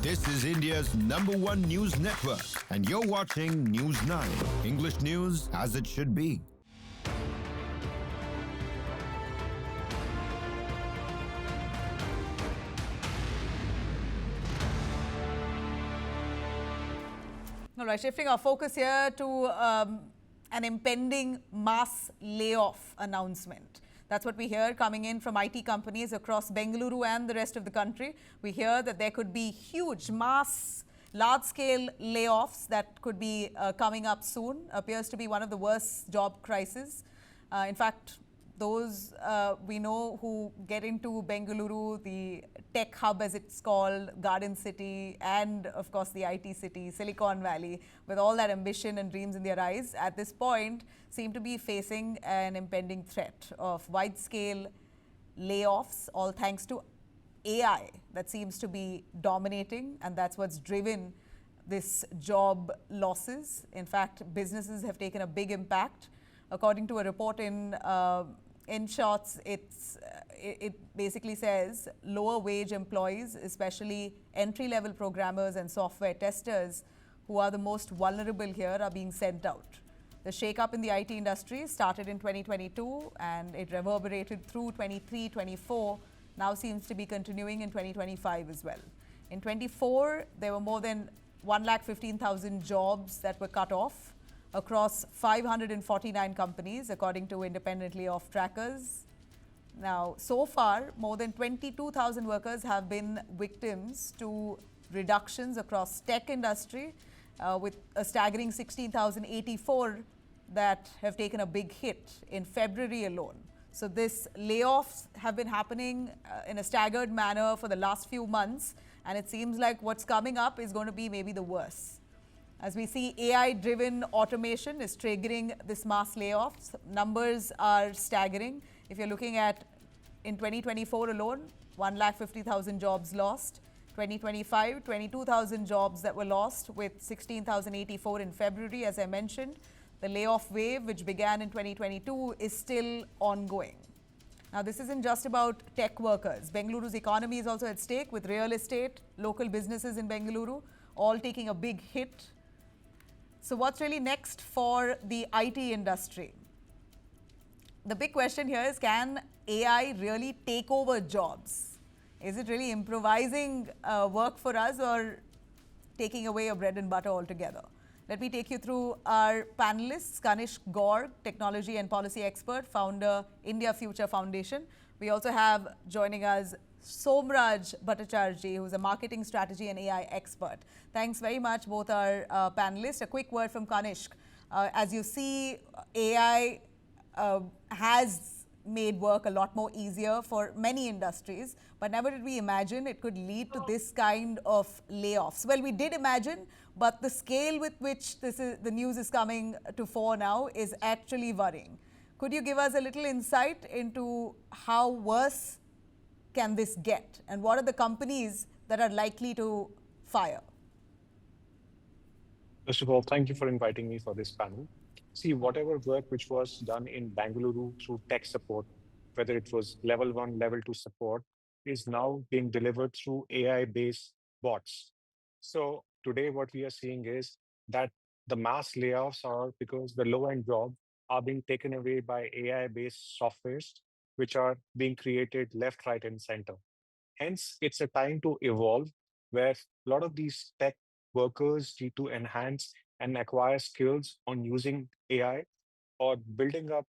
This is India's #1 news network, and you're watching News 9, English news as it should be. All right, shifting our focus here to an impending mass layoff announcement. That's what we hear coming in from IT companies across Bengaluru and the rest of the country. We hear that there could be huge, large-scale layoffs that could be coming up soon. Appears to be one of the worst job crises. In fact, those we know who get into Bengaluru, the tech hub as it's called, Garden City, and of course the IT city, Silicon Valley, with all that ambition and dreams in their eyes, at this point seem to be facing an impending threat of wide-scale layoffs, all thanks to AI that seems to be dominating, and that's what's driven this job losses. In fact, businesses have taken a big impact. According to a report in shorts, it basically says lower wage employees, especially entry-level programmers and software testers, who are the most vulnerable here, are being sent out. The shake-up in the IT industry started in 2022 and it reverberated through 23, 24, now seems to be continuing in 2025 as well. In 24, there were more than 115,000 jobs that were cut off across 549 companies, according to independently off trackers. Now, so far, more than 22,000 workers have been victims to reductions across tech industry, with a staggering 16,084 that have taken a big hit in February alone. So these layoffs have been happening in a staggered manner for the last few months, and it seems like what's coming up is going to be maybe the worst. As we see, AI-driven automation is triggering this mass layoffs. Numbers are staggering. If you're looking at in 2024 alone, 150,000 jobs lost. 2025, 22,000 jobs that were lost, with 16,084 in February, as I mentioned. The layoff wave, which began in 2022, is still ongoing. Now, this isn't just about tech workers. Bengaluru's economy is also at stake, with real estate, local businesses in Bengaluru, all taking a big hit. So what's really next for the IT industry? The big question here is, can AI really take over jobs? Is it really improvising work for us or taking away your bread and butter altogether? Let me take you through our panelists. Kanishk Gaur, technology and policy expert, founder, India Future Foundation. We also have joining us Somraj Bhattacharjee, who's a marketing strategy and AI expert. Thanks very much, both our panelists. A quick word from Kanishk. As you see, AI has made work a lot more easier for many industries, but never did we imagine it could lead to this kind of layoffs. Well, we did imagine, but the scale with which the news is coming to fore now is actually worrying. Could you give us a little insight into how worse can this get, and what are the companies that are likely to fire? First of all, thank you for inviting me for this panel. See, whatever work which was done in Bengaluru through tech support, whether it was level 1, level 2 support, is now being delivered through AI-based bots. So today what we are seeing is that the mass layoffs are because the low-end jobs are being taken away by AI-based softwares, which are being created left, right, and center. Hence, it's a time to evolve where a lot of these tech workers need to enhance and acquire skills on using AI or building up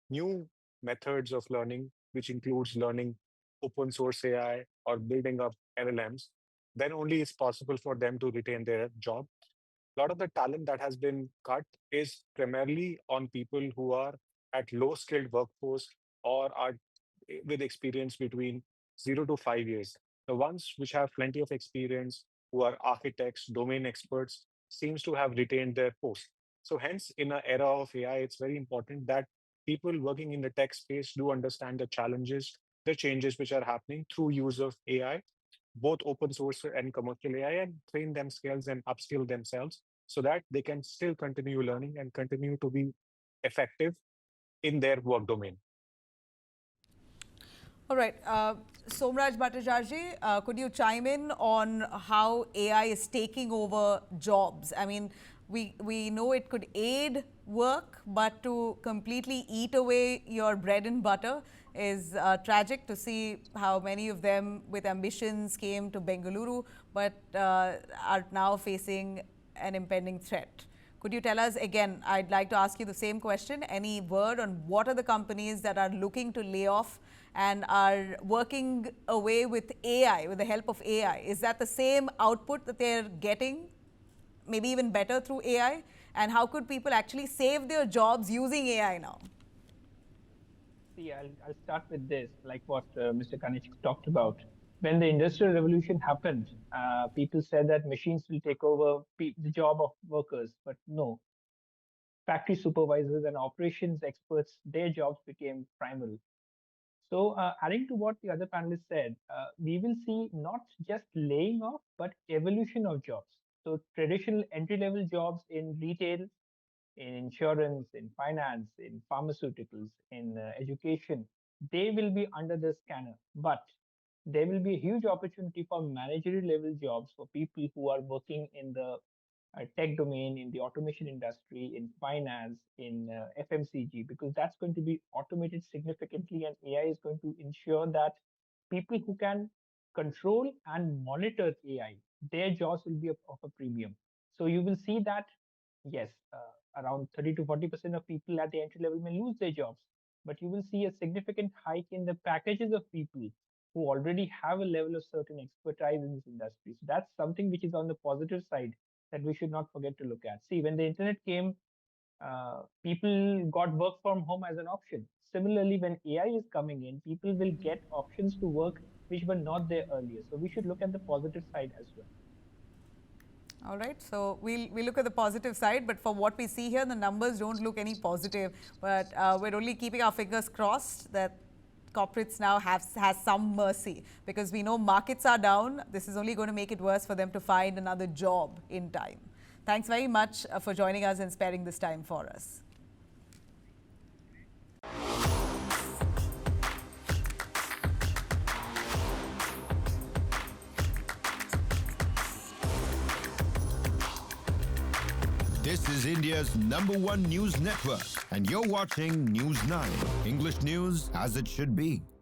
new methods of learning, which includes learning open source AI or building up LLMs. Then only it's possible for them to retain their job. A lot of the talent that has been cut is primarily on people who are at low skilled workforce or are with experience between 0 to 5 years. The ones which have plenty of experience, who are architects, domain experts, seems to have retained their post. So hence, in an era of AI, it's very important that people working in the tech space do understand the challenges, the changes which are happening through use of AI, both open source and commercial AI, and train them skills and upskill themselves so that they can still continue learning and continue to be effective in their work domain. All right. Somraj Bhattacharjee, could you chime in on how AI is taking over jobs? I mean, we know it could aid work, but to completely eat away your bread and butter is tragic to see how many of them with ambitions came to Bengaluru, but are now facing an impending threat. Could you tell us again? I'd like to ask you the same question. Any word on what are the companies that are looking to lay off and are working away with AI, with the help of AI? Is that the same output that they're getting, maybe even better through AI? And how could people actually save their jobs using AI now? See, I'll start with this, like what Mr. Kanich talked about. When the Industrial Revolution happened, people said that machines will take over the job of workers, but no. Factory supervisors and operations experts, their jobs became primary. So, adding to what the other panelists said, we will see not just laying off, but evolution of jobs. So, traditional entry level jobs in retail, in insurance, in finance, in pharmaceuticals, in education, they will be under the scanner. But there will be a huge opportunity for managerial level jobs for people who are working in the tech domain, in the automation industry, in finance, in FMCG, because that's going to be automated significantly, and AI is going to ensure that people who can control and monitor AI, their jobs will be of a premium. So you will see that, yes, around 30 to 40% of people at the entry level may lose their jobs, but you will see a significant hike in the packages of people who already have a level of certain expertise in this industry. So that's something which is on the positive side that we should not forget to look at. See, when the internet came, people got work from home as an option. Similarly, when AI is coming in, people will get options to work which were not there earlier. So we should look at the positive side as well. All right, so we'll look at the positive side, but for what we see here, the numbers don't look any positive. But we're only keeping our fingers crossed that corporates now has some mercy, because we know markets are down. This is only going to make it worse for them to find another job in time. Thanks very much for joining us and sparing this time for us. This is India's #1 news network, and you're watching News 9, English news as it should be.